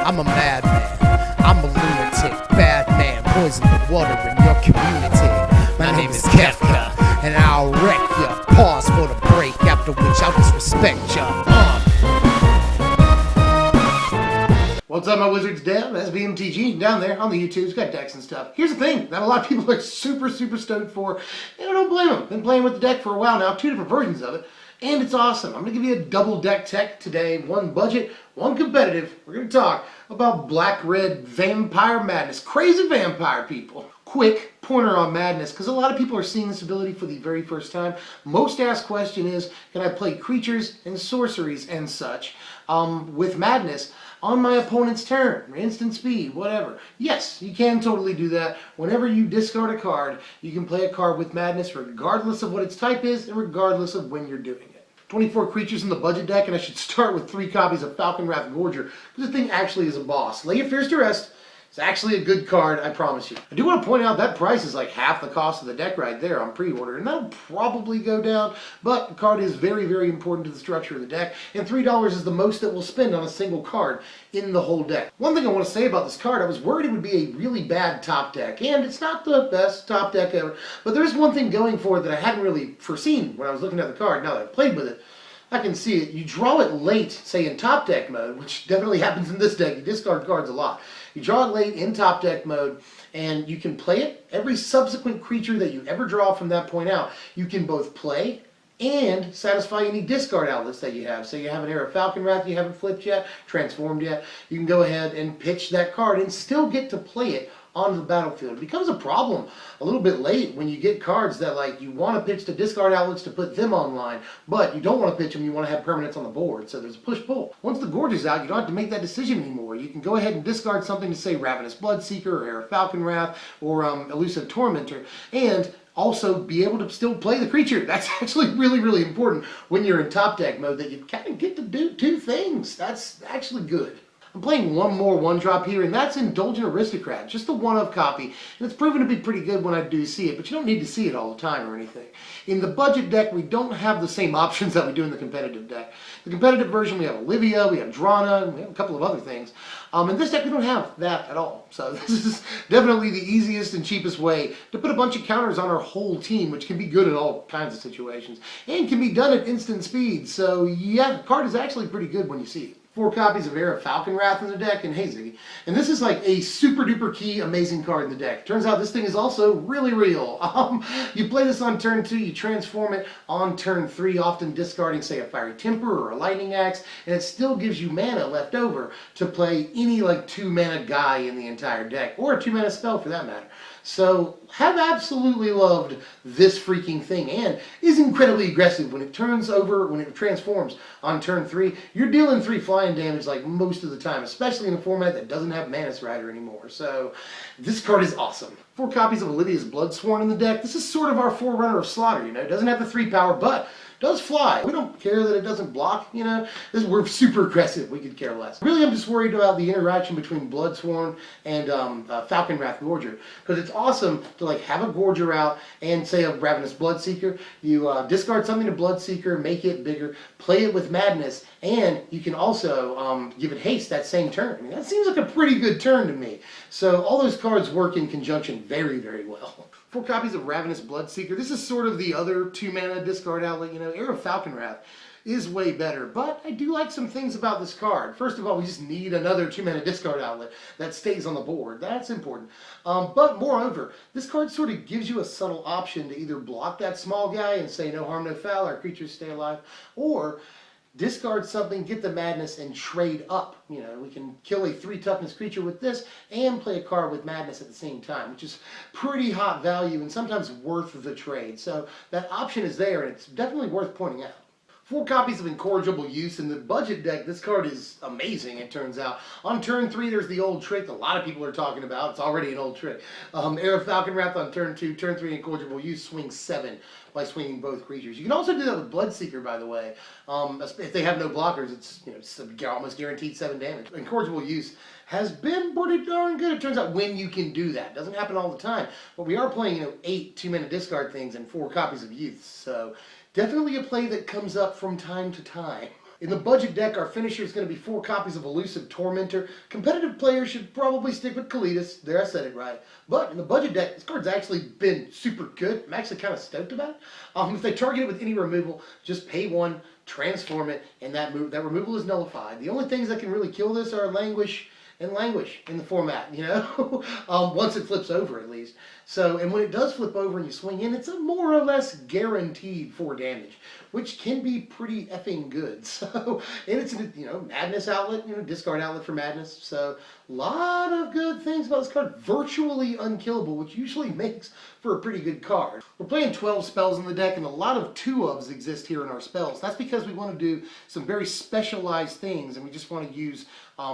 I'm a madman, I'm a lunatic, bad man, poison the water in your community. My name is Kefka, and I'll wreck ya. Pause for the break, after which I'll disrespect ya. What's up, my wizards? Dev, SVMTG, down there on the YouTube's got decks and stuff. Here's the thing that a lot of people are super stoked for, and I don't blame them. Been playing with the deck for a while now, 2 different versions of it, and it's awesome. I'm going to give you a double deck tech today, one budget, one competitive. We're going to talk about black-red vampire madness. Crazy vampire people. Quick pointer on madness, because a lot of people are seeing this ability for the very first time. Most asked question is, can I play creatures and sorceries and such with madness on my opponent's turn, instant speed, whatever? Yes, you can totally do that. Whenever you discard a card, you can play a card with madness regardless of what its type is and regardless of when you're doing it. 24 creatures in the budget deck, and I should start with 3 copies of Falconwrath Gorger, because the thing actually is a boss. Lay your fears to rest. It's actually a good card, I promise you. I do want to point out that price is like half the cost of the deck right there on pre-order, and that'll probably go down, but the card is very important to the structure of the deck, and $3 is the most that we'll spend on a single card in the whole deck. One thing I want to say about this card, I was worried it would be a really bad top deck, and it's not the best top deck ever, but there is one thing going for it that I hadn't really foreseen when I was looking at the card. Now that I've played with it, I can see it. You draw it late, say in top deck mode, which definitely happens in this deck. You discard cards a lot. You draw it late in top deck mode, and you can play it. Every subsequent creature that you ever draw from that point out, you can both play and satisfy any discard outlets that you have. So you have an Aire Falconwrath you haven't flipped yet, transformed yet. You can go ahead and pitch that card and still get to play it onto the battlefield. It becomes a problem a little bit late when you get cards that, like, you want to pitch to discard outlets to put them online, but you don't want to pitch them, you want to have permanents on the board. So there's a push-pull. Once the Gorge is out, you don't have to make that decision anymore. You can go ahead and discard something to, say, Ravenous Bloodseeker or Aire Falconwrath or Elusive Tormentor, and also be able to still play the creature. That's actually really important when you're in top deck mode, that you kind of get to do 2 things. That's actually good. I'm playing one more 1-drop here, and that's Indulgent Aristocrat, just a 1-of copy, and it's proven to be pretty good when I do see it, but you don't need to see it all the time or anything. In the budget deck, we don't have the same options that we do in the competitive deck. The competitive version, we have Olivia, we have Drana, and we have a couple of other things. In this deck, we don't have that at all. So this is definitely the easiest and cheapest way to put a bunch of counters on our whole team, which can be good in all kinds of situations, and can be done at instant speed. So yeah, the card is actually pretty good when you see it. 4 copies of Aire Falconwrath in the deck, and hey Ziggy. And this is like a super duper key amazing card in the deck. Turns out this thing is also really real. You play this on turn 2, you transform it on turn 3, often discarding, say, a Fiery Temper or a Lightning Axe, and it still gives you mana left over to play any like 2-mana guy in the entire deck, or a 2-mana spell for that matter. So, have absolutely loved this freaking thing, and is incredibly aggressive when it turns over, when it transforms on turn 3. You're dealing 3 flying damage like most of the time, especially in a format that doesn't have Manus Rider anymore. So, this card is awesome. 4 copies of Olivia's Bloodsworn in the deck. This is sort of our forerunner of Slaughter, you know. It doesn't have the 3 power, but does fly. We don't care that it doesn't block, you know. We're super aggressive. We could care less. Really, I'm just worried about the interaction between Bloodsworn and Falconwrath Gorger, because it's awesome to like have a Gorger out and, say, a Ravenous Bloodseeker. You discard something to Bloodseeker, make it bigger, play it with Madness, and you can also give it haste that same turn. I mean, that seems like a pretty good turn to me. So all those cards work in conjunction very well. 4 copies of Ravenous Bloodseeker. This is sort of the other 2-mana discard outlet, you know. Aire Falconwrath is way better, but I do like some things about this card. First of all, we just need another 2-mana discard outlet that stays on the board. That's important. But moreover, this card sort of gives you a subtle option to either block that small guy and say no harm, no foul, our creatures stay alive, or discard something, get the Madness, and trade up. You know, we can kill a 3 toughness creature with this and play a card with Madness at the same time, which is pretty hot value and sometimes worth the trade. So that option is there, and it's definitely worth pointing out. 4 copies of Incorrigible Use. In the budget deck, this card is amazing, it turns out. On turn 3, there's the old trick that a lot of people are talking about. It's already an old trick. Aire Falconwrath on turn 2, turn 3, Incorrigible Use, swing 7 by swinging both creatures. You can also do that with Bloodseeker, by the way. If they have no blockers, it's almost guaranteed 7 damage. Incorrigible Use has been pretty darn good, it turns out, when you can do that. It doesn't happen all the time, but we are playing, 8 2-mana discard things and 4 copies of Youths, so definitely a play that comes up from time to time. In the budget deck, our finisher is going to be 4 copies of Elusive Tormentor. Competitive players should probably stick with Kalidas. There, I said it right. But in the budget deck, this card's actually been super good. I'm actually kind of stoked about it. If they target it with any removal, just pay 1, transform it, and that removal is nullified. The only things that can really kill this are Languish and Languish in the format, you know, once it flips over at least. So, and when it does flip over and you swing in, it's a more or less guaranteed 4 damage, which can be pretty effing good. So, and it's a, you know, Madness outlet, you know, discard outlet for Madness. So, a lot of good things about this card. Virtually unkillable, which usually makes for a pretty good card. We're playing 12 spells in the deck, and a lot of 2-ofs exist here in our spells. That's because we want to do some very specialized things, and we just want to use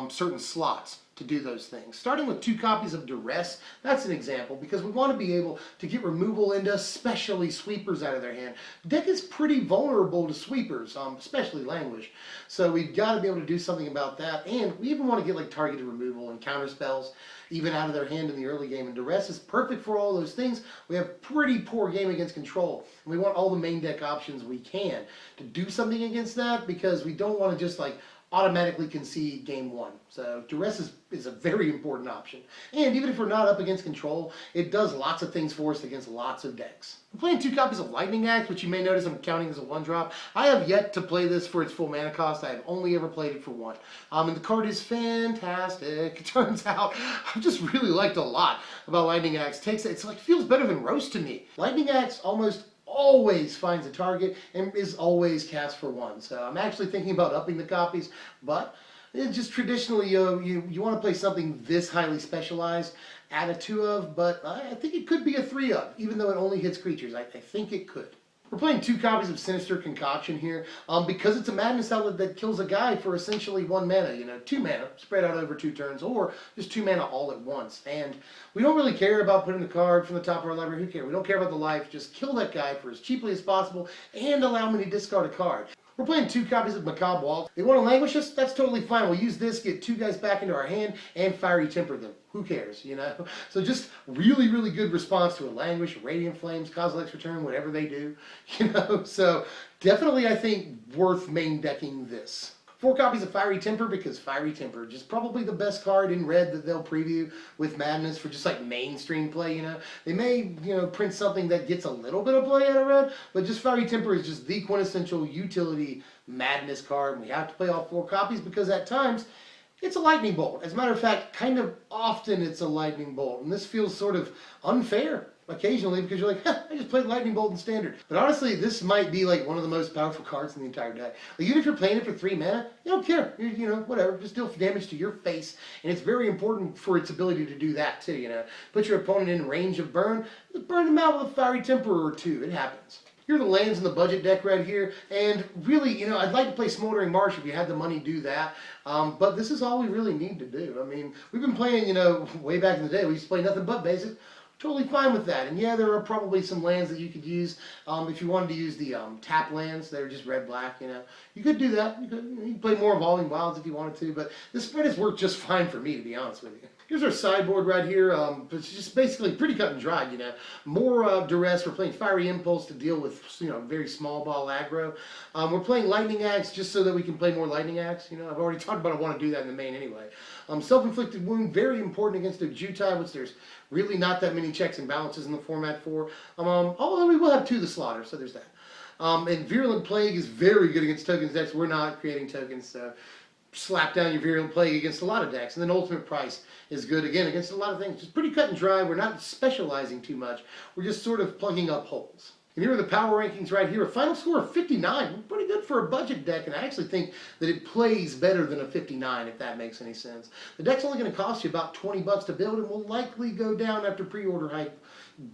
certain slots to do those things. Starting with 2 copies of Duress, that's an example, because we want to be able to get removal into especially sweepers out of their hand. The deck is pretty vulnerable to sweepers, especially Languish. So we've got to be able to do something about that, and we even want to get like targeted removal and counter spells even out of their hand in the early game, and Duress is perfect for all those things. We have pretty poor game against control, and we want all the main deck options we can to do something against that, because we don't want to just like automatically concede game 1. So Duress is a very important option. And even if we're not up against control, it does lots of things for us against lots of decks. I'm playing 2 copies of Lightning Axe, which you may notice I'm counting as a 1-drop. I have yet to play this for its full mana cost. I have only ever played it for 1. And the card is fantastic. It turns out I've just really liked a lot about Lightning Axe. It's like feels better than Roast to me. Lightning Axe always finds a target and is always cast for 1. So I'm actually thinking about upping the copies, but it's just traditionally you want to play something this highly specialized, add a 2-of, but I think it could be a 3-of, even though it only hits creatures. I think it could. We're playing 2 copies of Sinister Concoction here, because it's a Madness outlet that kills a guy for essentially 1 mana, you know, 2 mana spread out over 2 turns, or just 2 mana all at once. And we don't really care about putting the card from the top of our library. Who cares? We don't care about the life. Just kill that guy for as cheaply as possible and allow me to discard a card. We're playing 2 copies of Macabre Waltz. They want to Languish us? That's totally fine. We'll use this, get 2 guys back into our hand, and Fiery Temper them. Who cares, you know? So just really, really good response to a Languish, Radiant Flames, Kozilek's Return, whatever they do, you know? So definitely, I think, worth main decking this. 4 copies of Fiery Temper, because Fiery Temper just probably the best card in red that they'll preview with Madness for just like mainstream play, you know. They may, you know, print something that gets a little bit of play out of red, but just Fiery Temper is just the quintessential utility Madness card. And we have to play all 4 copies because at times it's a lightning bolt. As a matter of fact, kind of often it's a lightning bolt. And this feels sort of unfair occasionally because you're like, I just played lightning bolt in standard. But honestly, this might be like one of the most powerful cards in the entire deck. Like, even if you're playing it for 3 mana, you don't care. You know, whatever. Just deal damage to your face. And it's very important for its ability to do that too, you know. Put your opponent in range of burn. Just burn them out with a Fiery Temper or 2. It happens. Here are the lands in the budget deck right here, and really, you know, I'd like to play Smoldering Marsh if you had the money to do that, but this is all we really need to do. I mean, we've been playing, you know, way back in the day, we used to play nothing but basic. Totally fine with that, and yeah, there are probably some lands that you could use if you wanted to use the tap lands. They're just red-black, you know. You could do that. You could play more Evolving Wilds if you wanted to, but this spread has worked just fine for me, to be honest with you. Here's our sideboard right here. It's just basically pretty cut and dried, you know. More Duress. We're playing Fiery Impulse to deal with, you know, very small ball aggro. We're playing Lightning Axe just so that we can play more Lightning Axe. You know, I've already talked about I want to do that in the main anyway. Self-inflicted wound, very important against the Jutai, which there's really not that many checks and balances in the format for. Although we will have 2 to slaughter, so there's that. And Virulent Plague is very good against tokens decks. We're not creating tokens, so slap down your Virulent Plague against a lot of decks. And then Ultimate Price is good, again, against a lot of things. Just pretty cut and dry. We're not specializing too much. We're just sort of plugging up holes. And here are the power rankings right here. A final score of 59. Pretty good for a budget deck, and I actually think that it plays better than a 59, if that makes any sense. The deck's only going to cost you about 20 bucks to build, and will likely go down after pre-order hype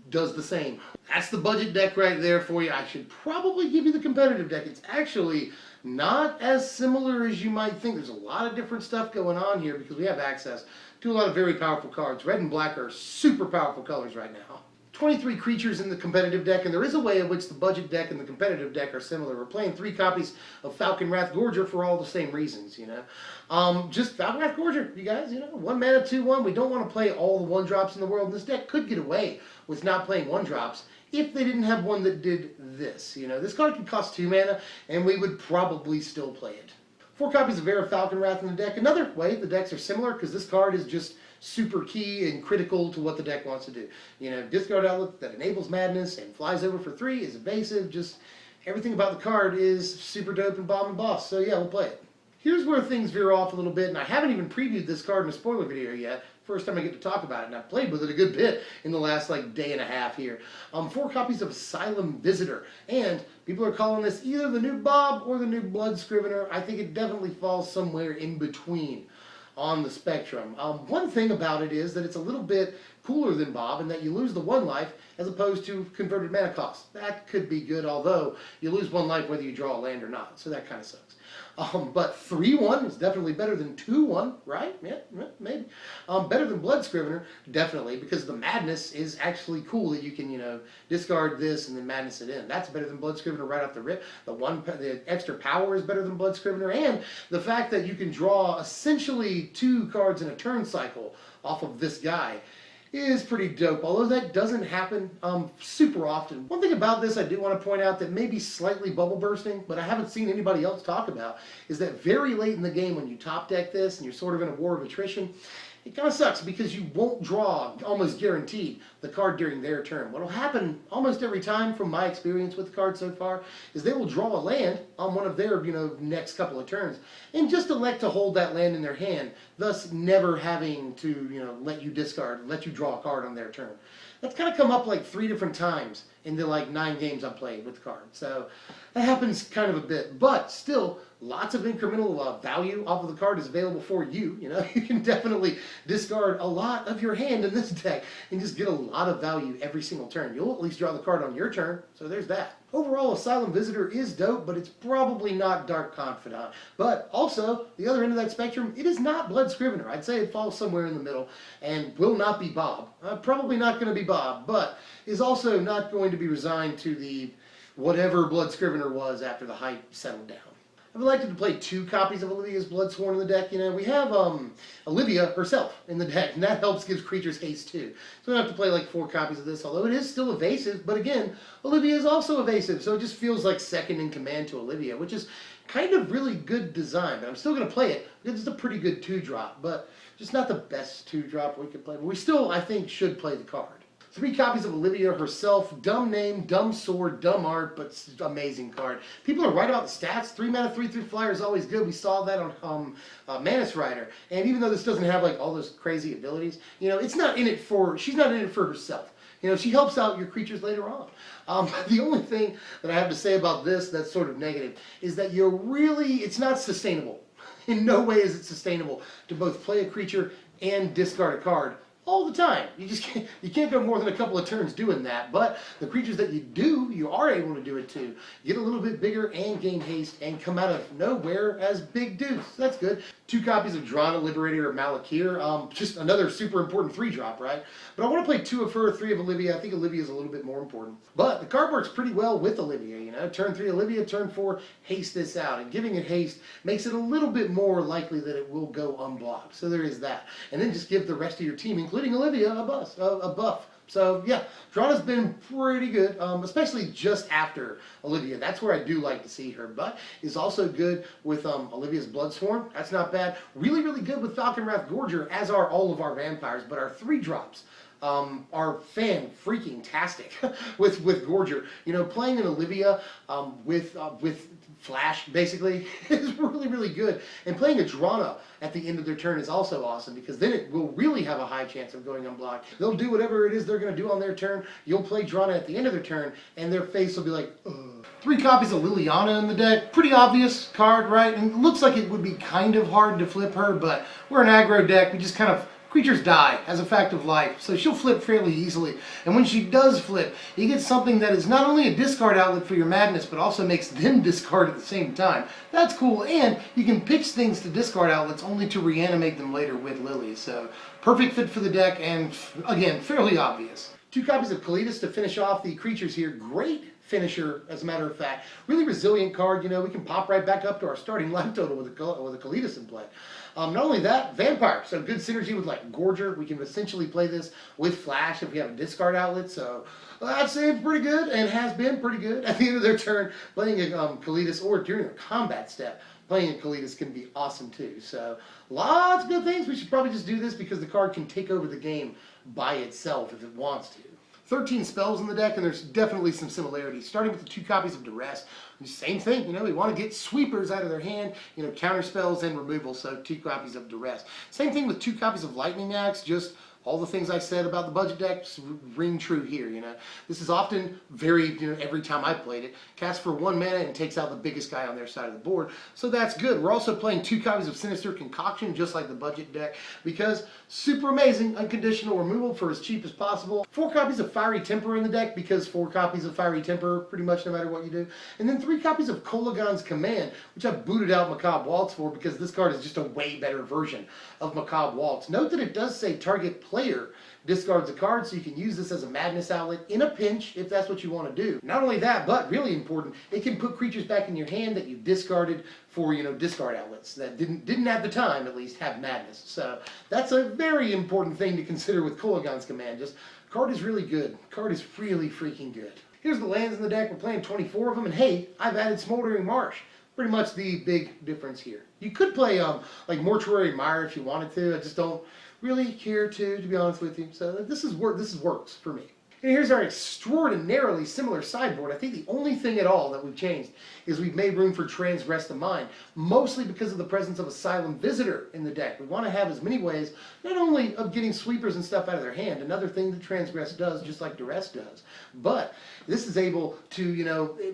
does the same. That's the budget deck right there for you. I should probably give you the competitive deck. It's actually not as similar as you might think. There's a lot of different stuff going on here because we have access to a lot of very powerful cards. Red and black are super powerful colors right now. 23 creatures in the competitive deck, and there is a way in which the budget deck and the competitive deck are similar. We're playing 3 copies of Falcon Wrath Gorger for all the same reasons, you know. Just Falcon Wrath Gorger, you guys, you know, 1 mana, 2/1. We don't want to play all the 1-drops in the world, and this deck could get away with not playing 1-drops if they didn't have one that did this, you know. This card could cost 2 mana, and we would probably still play it. 4 copies of Aire Falconwrath in the deck. Another way the decks are similar, because this card is just super key and critical to what the deck wants to do. You know, discard outlet that enables madness and flies over for 3, is evasive, just everything about the card is super dope and bomb and boss. So yeah, we'll play it. Here's where things veer off a little bit, and I haven't even previewed this card in a spoiler video yet. First time I get to talk about it, and I've played with it a good bit in the last day and a half here. 4 copies of Asylum Visitor, and people are calling this either the new Bob or the new Blood Scrivener. I think it definitely falls somewhere in between on the spectrum. One thing about it is that it's a little bit cooler than Bob in that you lose the 1 life as opposed to converted mana cost. That could be good, although you lose 1 life whether you draw a land or not, so that kind of sucks. But 3-1 is definitely better than 2-1, right? Yeah, maybe. Better than Blood Scrivener, definitely, because the madness is actually cool that you can, you know, discard this and then madness it in. That's better than Blood Scrivener right off the rip. The extra power is better than Blood Scrivener, and the fact that you can draw essentially 2 cards in a turn cycle off of this guy is pretty dope, although that doesn't happen super often. One thing about this I do want to point out that may be slightly bubble bursting, but I haven't seen anybody else talk about, is that very late in the game when you top deck this and you're sort of in a war of attrition, it kind of sucks because you won't draw, almost guaranteed, the card during their turn. What will happen almost every time from my experience with the card so far is they will draw a land on one of their, you know, next couple of turns and just elect to hold that land in their hand, thus never having to, you know, let you draw a card on their turn. That's kind of come up like 3 different times in the 9 games I've played with the card. So that happens kind of a bit, but still lots of incremental value off of the card is available for you. You know, you can definitely discard a lot of your hand in this deck and just get a lot of value every single turn. You'll at least draw the card on your turn, so there's that. Overall, Asylum Visitor is dope, but it's probably not Dark Confidant. But also, the other end of that spectrum, it is not Blood Scrivener. I'd say it falls somewhere in the middle and will not be Bob. Probably not going to be Bob, but is also not going to be resigned to the whatever Blood Scrivener was after the hype settled down. I've elected to play 2 copies of Olivia's Bloodsworn in the deck. You know, we have Olivia herself in the deck, and that helps give creatures haste too. So we don't have to play 4 copies of this, although it is still evasive. But again, Olivia is also evasive, so it just feels like second in command to Olivia, which is kind of really good design. But I'm still going to play it because it's a pretty good 2-drop, but just not the best 2-drop we could play. But we still, I think, should play the card. 3 copies of Olivia herself. Dumb name, dumb sword, dumb art, but amazing card. People are right about the stats. 3 mana, 3/3 flyer is always good. We saw that on Manus Rider. And even though this doesn't have all those crazy abilities, you know, she's not in it for herself. You know, she helps out your creatures later on. The only thing that I have to say about this that's sort of negative is that it's not sustainable. In no way is it sustainable to both play a creature and discard a card all the time. You can't go more than a couple of turns doing that, but the creatures that you are able to do it to get a little bit bigger and gain haste and come out of nowhere as big dudes. So that's good. 2 copies of Drana, Liberator, or Malakir. Just another super important 3-drop, right? But I want to play 2 of her, 3 of Olivia. I think Olivia is a little bit more important. But the card works pretty well with Olivia, you know. Turn 3 Olivia, turn 4 haste this out. And giving it haste makes it a little bit more likely that it will go unblocked. So there is that. And then just give the rest of your team, including Olivia, a buff. So yeah, Drana's been pretty good, especially just after Olivia. That's where I do like to see her, but is also good with Olivia's Bloodsworn. That's not bad. Really, really good with Falconwrath Gorger, as are all of our vampires, but our 3-drops are fan-freaking-tastic with Gorger. You know, playing an Olivia with Flash, basically, is really, really good. And playing a Drana at the end of their turn is also awesome, because then it will really have a high chance of going unblocked. They'll do whatever it is they're going to do on their turn. You'll play Drana at the end of their turn, and their face will be like, ugh. 3 copies of Liliana in the deck. Pretty obvious card, right? And it looks like it would be kind of hard to flip her, but we're an aggro deck. We just kind of... Creatures die as a fact of life, so she'll flip fairly easily. And when she does flip, you get something that is not only a discard outlet for your madness, but also makes them discard at the same time. That's cool, and you can pitch things to discard outlets only to reanimate them later with Lily. So perfect fit for the deck, and again, fairly obvious. 2 copies of Kalidas to finish off the creatures here. Great finisher, as a matter of fact. Really resilient card. You know, we can pop right back up to our starting life total with a Kalidas in play. Not only that, Vampire. So good synergy with Gorger. We can essentially play this with Flash if we have a discard outlet. So I'd say it's pretty good, and has been pretty good at the end of their turn, playing a Kalidas or during a combat step. playing Kalitas can be awesome too. So lots of good things. We should probably just do this because the card can take over the game by itself if it wants to. 13 spells in the deck, and there's definitely some similarities. Starting with the 2 copies of Duress, same thing. We want to get sweepers out of their hand. Counter spells and removal. So 2 copies of Duress. Same thing with 2 copies of Lightning Axe. Just all the things I said about the budget decks ring true here, This is often very, every time I played it, cast for 1 mana and takes out the biggest guy on their side of the board. So that's good. We're also playing 2 copies of Sinister Concoction, just like the budget deck, because super amazing unconditional removal for as cheap as possible. 4 copies of Fiery Temper in the deck, because 4 copies of Fiery Temper, pretty much no matter what you do. And then 3 copies of Kolaghan's Command, which I booted out Macabre Waltz for, because this card is just a way better version of Macabre Waltz. Note that it does say target player discards a card, so you can use this as a madness outlet in a pinch if that's what you want to do. Not only that, but really important, it can put creatures back in your hand that you discarded for, discard outlets that didn't at the time at least have madness. So that's a very important thing to consider with Kolaghan's Command. Just card is really good. Card is really freaking good. Here's the lands in the deck. We're playing 24 of them, and hey, I've added Smoldering Marsh. Pretty much the big difference here. You could play like Mortuary Mire if you wanted to. I just don't really care to be honest with you. So this works for me. And here's our extraordinarily similar sideboard. I think the only thing at all that we've changed is we've made room for Transgress the Mind, mostly because of the presence of Asylum Visitor in the deck. We want to have as many ways, not only of getting sweepers and stuff out of their hand, another thing that Transgress does, just like Duress does, but this is able to,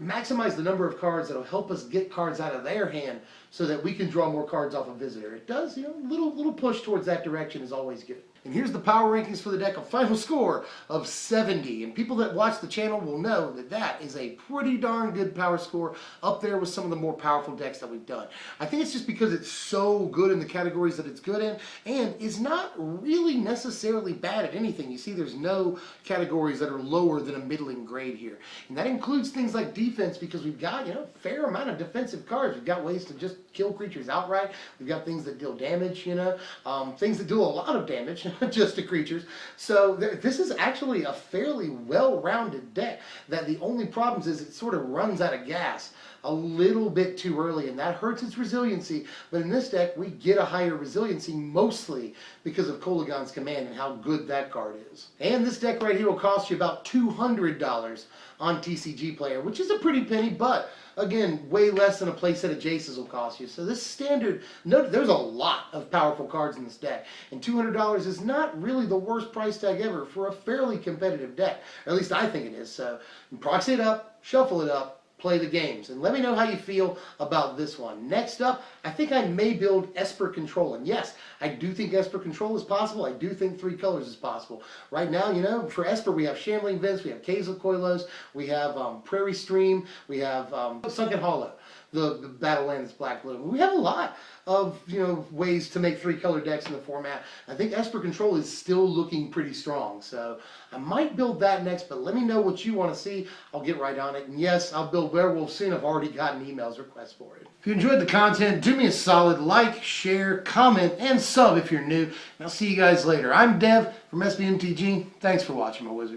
maximize the number of cards that will help us get cards out of their hand so that we can draw more cards off a Visitor. It does, little push towards that direction is always good. And here's the power rankings for the deck, a final score of 70. And people that watch the channel will know that that is a pretty darn good power score, up there with some of the more powerful decks that we've done. I think it's just because it's so good in the categories that it's good in, and is not really necessarily bad at anything. You see, there's no categories that are lower than a middling grade here. And that includes things like defense, because we've got, a fair amount of defensive cards. We've got ways to just kill creatures outright. We've got things that deal damage, things that do a lot of damage. Just to creatures. So this is actually a fairly well-rounded deck that the only problem is it sort of runs out of gas a little bit too early, and that hurts its resiliency. But in this deck, we get a higher resiliency mostly because of Kolaghan's Command and how good that card is. And this deck right here will cost you about $200 on TCG Player, which is a pretty penny, but again, way less than a playset of Jaces will cost you. So this standard, note there's a lot of powerful cards in this deck, and $200 is not really the worst price tag ever for a fairly competitive deck. Or at least I think it is. So proxy it up, shuffle it up, play the games, and let me know how you feel about this one. Next up, I think I may build Esper Control, and yes, I do think Esper Control is possible. I do think 3 colors is possible. Right now, for Esper, we have Shambling Vents, we have Kazel Koilos, we have Prairie Stream, we have Sunken Hollow, the Battleland that's Black Blue. We have a lot of ways to make 3-color decks in the format. I think Esper Control is still looking pretty strong, so I might build that next, but let me know what you want to see. I'll get right on it. And yes, I'll build Werewolf soon. I've already gotten emails requests for it. If you enjoyed the content, do me a solid like, share, comment, and sub if you're new. And I'll see you guys later. I'm Dev from SBMTG. Thanks for watching, my wizard.